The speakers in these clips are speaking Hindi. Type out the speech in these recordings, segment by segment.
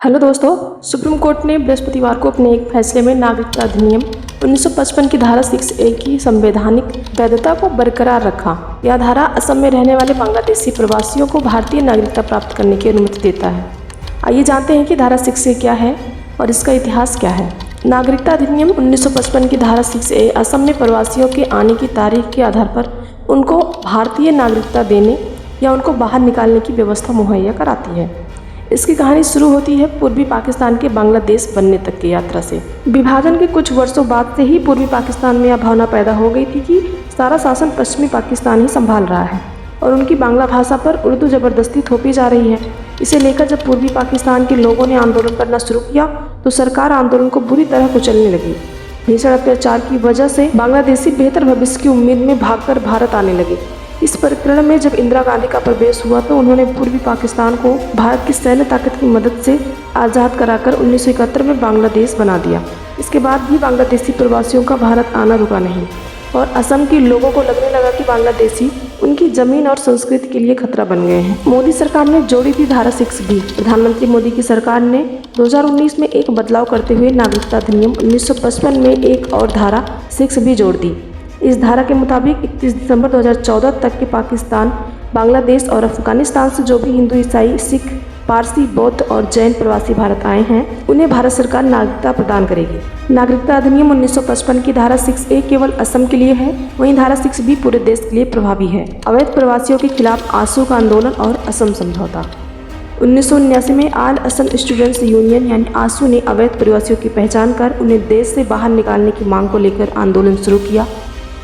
हेलो दोस्तों, सुप्रीम कोर्ट ने बृहस्पतिवार को अपने एक फैसले में नागरिकता अधिनियम 1955 की धारा 6A की संवैधानिक वैधता को बरकरार रखा। यह धारा असम में रहने वाले बांग्लादेशी प्रवासियों को भारतीय नागरिकता प्राप्त करने की अनुमति देता है। आइए जानते हैं कि धारा 6A क्या है और इसका इतिहास क्या है। नागरिकता अधिनियम 1955 की धारा 6A असम में प्रवासियों के आने की तारीख के आधार पर उनको भारतीय नागरिकता देने या उनको बाहर निकालने की व्यवस्था मुहैया कराती है। इसकी कहानी शुरू होती है पूर्वी पाकिस्तान के बांग्लादेश बनने तक की यात्रा से। विभाजन के कुछ वर्षों बाद से ही पूर्वी पाकिस्तान में यह भावना पैदा हो गई थी कि सारा शासन पश्चिमी पाकिस्तान ही संभाल रहा है और उनकी बांग्ला भाषा पर उर्दू ज़बरदस्ती थोपी जा रही है। इसे लेकर जब पूर्वी पाकिस्तान के लोगों ने आंदोलन करना शुरू किया तो सरकार आंदोलन को बुरी तरह कुचलने लगी। भीषण अत्याचार की वजह से बांग्लादेशी बेहतर भविष्य की उम्मीद में भागकर भारत आने लगे। इस प्रकरण में जब इंदिरा गांधी का प्रवेश हुआ तो उन्होंने पूर्वी पाकिस्तान को भारत की सैन्य ताकत की मदद से आज़ाद कराकर 1971 में बांग्लादेश बना दिया। इसके बाद भी बांग्लादेशी प्रवासियों का भारत आना रुका नहीं और असम के लोगों को लगने लगा कि बांग्लादेशी उनकी ज़मीन और संस्कृति के लिए खतरा बन गए हैं। मोदी सरकार ने जोड़ी थी धारा 6B। प्रधानमंत्री मोदी की सरकार ने 2019 में एक बदलाव करते हुए नागरिकता अधिनियम 1955 में एक और धारा 6B जोड़ दी। इस धारा के मुताबिक 31 दिसंबर 2014 तक के पाकिस्तान, बांग्लादेश और अफगानिस्तान से जो भी हिंदू, ईसाई, सिख, पारसी, बौद्ध और जैन प्रवासी भारत आए हैं उन्हें भारत सरकार नागरिकता प्रदान करेगी। नागरिकता अधिनियम 1955 की धारा 6A केवल असम के लिए है, वहीं धारा 6B पूरे देश के लिए प्रभावी है। अवैध प्रवासियों के खिलाफ आंसू का आंदोलन और असम समझौता। 1979 में ऑल असम स्टूडेंट्स यूनियन यानी आंसू ने अवैध प्रवासियों की पहचान कर उन्हें देश से बाहर निकालने की मांग को लेकर आंदोलन शुरू किया।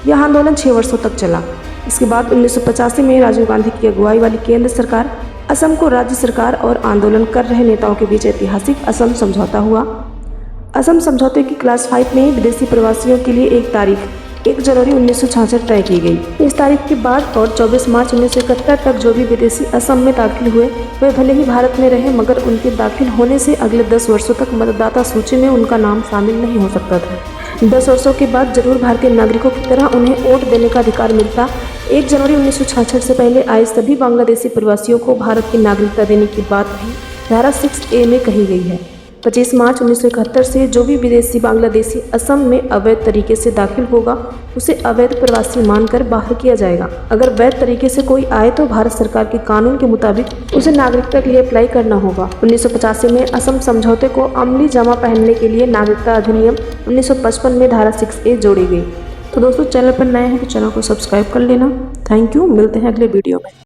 यह आंदोलन 6 वर्षों तक चला। इसके बाद 1985 में राजीव गांधी की अगुवाई वाली केंद्र सरकार असम को राज्य सरकार और आंदोलन कर रहे नेताओं के बीच ऐतिहासिक असम समझौता हुआ। असम समझौते की क्लास 5 में विदेशी प्रवासियों के लिए एक तारीख 1 जनवरी 1966 तय की गई। इस तारीख के बाद और 24 मार्च 1971 तक जो भी विदेशी असम में दाखिल हुए वे भले ही भारत में रहे मगर उनके दाखिल होने से अगले 10 वर्षों तक मतदाता सूची में उनका नाम शामिल नहीं हो सकता था। 10 वर्षों के बाद जरूर भारतीय नागरिकों की तरह उन्हें वोट देने का अधिकार मिलता। 1 जनवरी 1966 से पहले आए सभी बांग्लादेशी प्रवासियों को भारत की नागरिकता देने की बात भी धारा 6A में कही गई है। 25 मार्च 1971 से जो भी विदेशी बांग्लादेशी असम में अवैध तरीके से दाखिल होगा उसे अवैध प्रवासी मानकर बाहर किया जाएगा। अगर वैध तरीके से कोई आए तो भारत सरकार के कानून के मुताबिक उसे नागरिकता के लिए अप्लाई करना होगा। 1985 में असम समझौते को अमली जामा पहनने के लिए नागरिकता अधिनियम 1955 में धारा 6A जोड़ी गई। तो दोस्तों, चैनल पर नए हैं तो चैनल को सब्सक्राइब कर लेना। थैंक यू, मिलते हैं अगले वीडियो में।